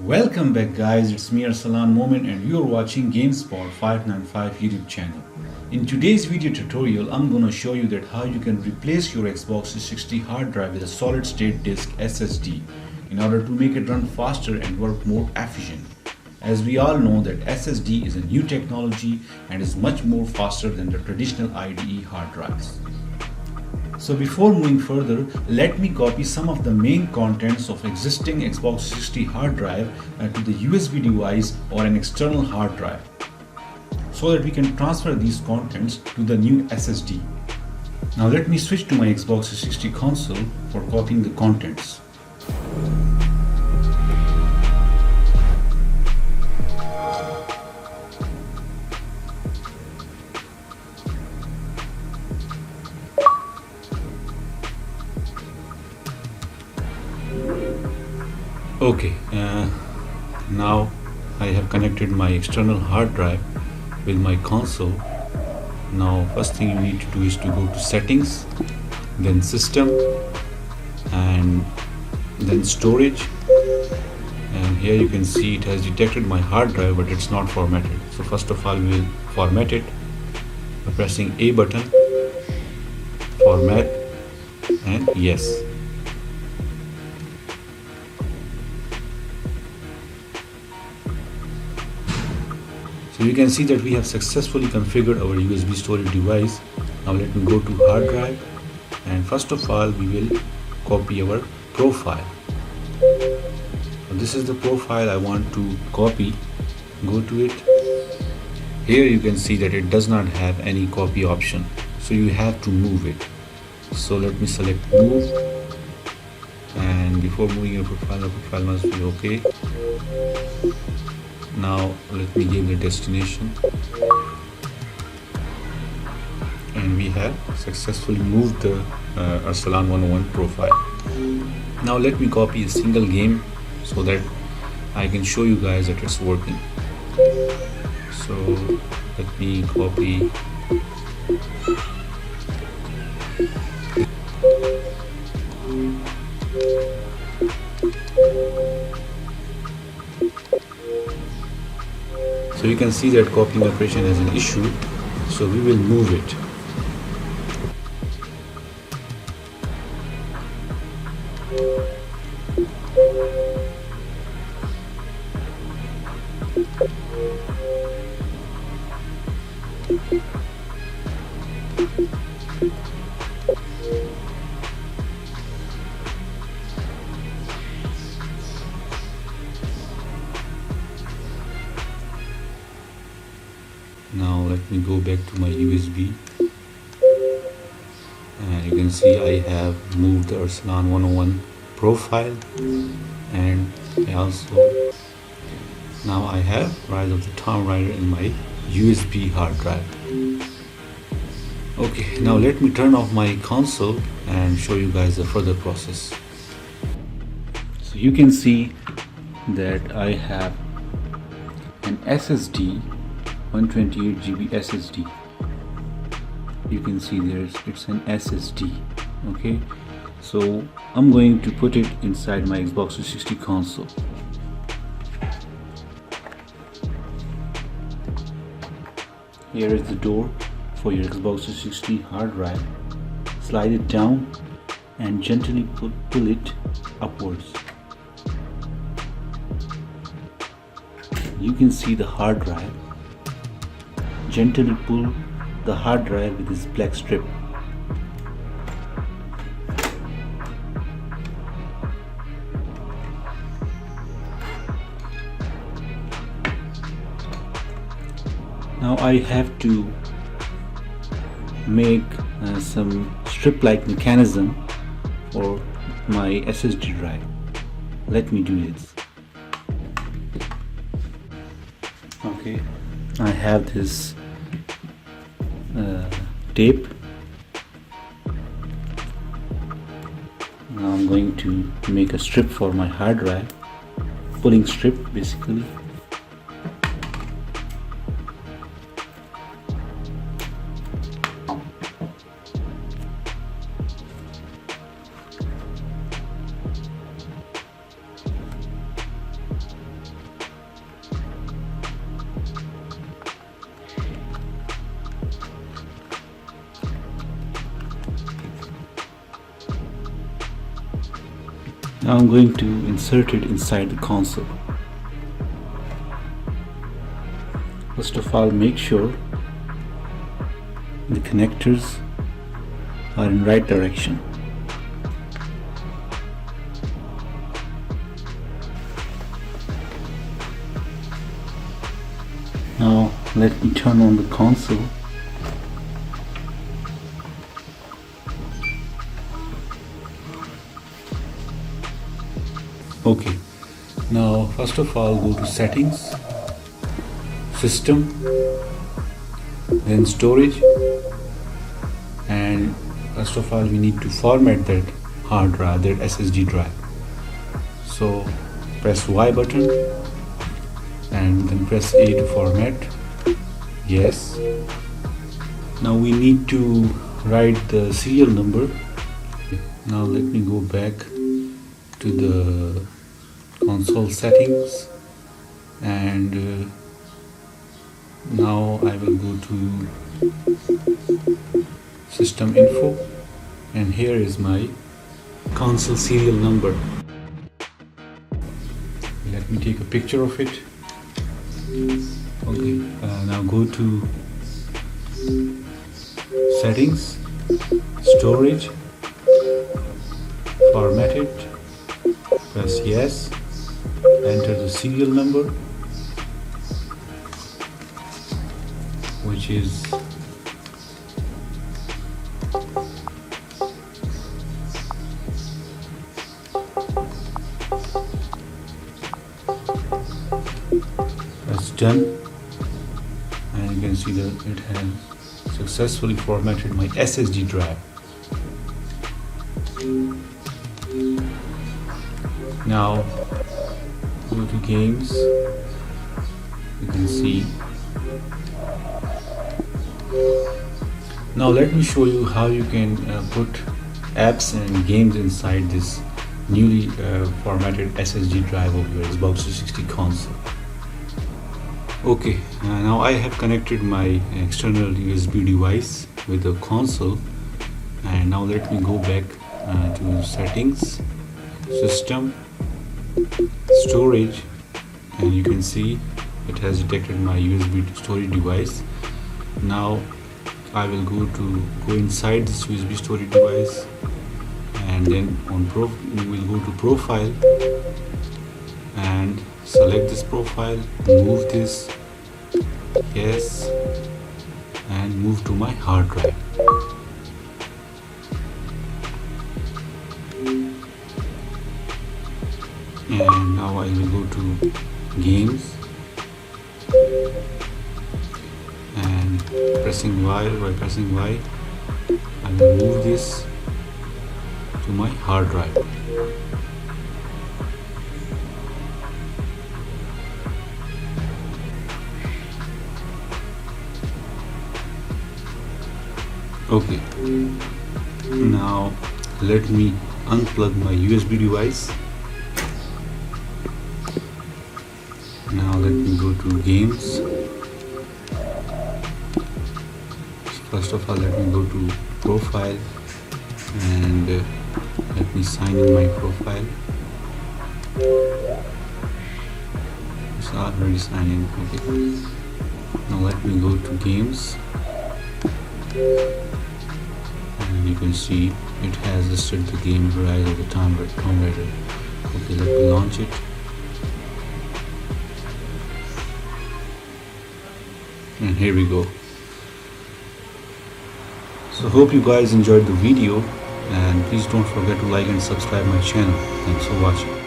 Welcome back guys, it's me Arsalan Momin and you're watching GameSpot 595 YouTube channel. In today's video tutorial, I'm gonna show you that how you can replace your Xbox 360 hard drive with a solid state disk SSD in order to make it run faster and work more efficient. As we all know that SSD is a new technology and is much more faster than the traditional IDE hard drives. So before moving further, let me copy some of the main contents of existing Xbox 360 hard drive to the USB device or an external hard drive so that we can transfer these contents to the new SSD. Now let me switch to my Xbox 360 console for copying the contents. Okay, now I have connected my external hard drive with my console. Now first thing you need to do is to go to settings, then system, and then storage. And here you can see it has detected my hard drive, but it's not formatted. So first of all we will format it by pressing A button, format, and yes. So you can see that we have successfully configured our USB storage device. Now let me go to hard drive, and first of all we will copy our profile. So this is the profile I want to copy. Go to it. Here you can see that it does not have any copy option, so you have to move it. So let me select move, and before moving your profile, the profile must be okay. Now let me give the destination, and we have successfully moved the Arsalan 101 profile. Now let me copy a single game so that I can show you guys that it's working. So let me copy So you can see that copying operation has an issue, so we will move it. Now let me go back to my USB, and you can see I have moved the Arsalan 101 profile, and now I have Rise of the Tomb Raider in my USB hard drive. Okay, now let me turn off my console and show you guys the further process. So you can see that I have an SSD, 128 GB SSD. You can see it's an SSD. Okay, so I'm going to put it inside my Xbox 360 console. Here is the door for your Xbox 360 hard drive. Slide it down and gently pull it upwards. You can see the hard drive. Gently pull the hard drive with this black strip. Now I have to make some strip-like mechanism for my SSD drive. Let me do this. Okay, I have this tape. Now I'm going to make a strip for my hard drive, pulling strip basically. Now I'm going to insert it inside the console. First of all, make sure the connectors are in right direction. Now let me turn on the console. Okay, now first of all go to settings, system, then storage, and first of all we need to format that hard drive, that SSD drive. So press Y button and then press A to format. Yes. Now we need to write the serial number. Now let me go back to the console settings, and now I will go to system info, and here is my console serial number. Let me take a picture of it. Okay, now go to settings, storage, format it, press yes, enter the serial number, which is press done, and you can see that it has successfully formatted my SSD drive. Now go to games. You can see. Now let me show you how you can put apps and games inside this newly formatted SSD drive of your Xbox 360 console. Okay, now I have connected my external USB device with the console, and now let me go back to settings, system, storage, and you can see it has detected my USB storage device. Now I will go inside this USB storage device, and then we will go to profile and select this profile, move this, yes, and move to my hard drive. And now I will go to games, and pressing Y, I will move this to my hard drive. Okay, now let me unplug my USB device. Now let me go to games. First of all, let me go to profile, and let me sign in my profile. It's already signed in. Okay. Now let me go to games, and you can see it has listed the game Rise of the Tomb Raider. Okay, let me launch it. And here we go. So hope you guys enjoyed the video, and please don't forget to like and subscribe my channel. Thanks for watching.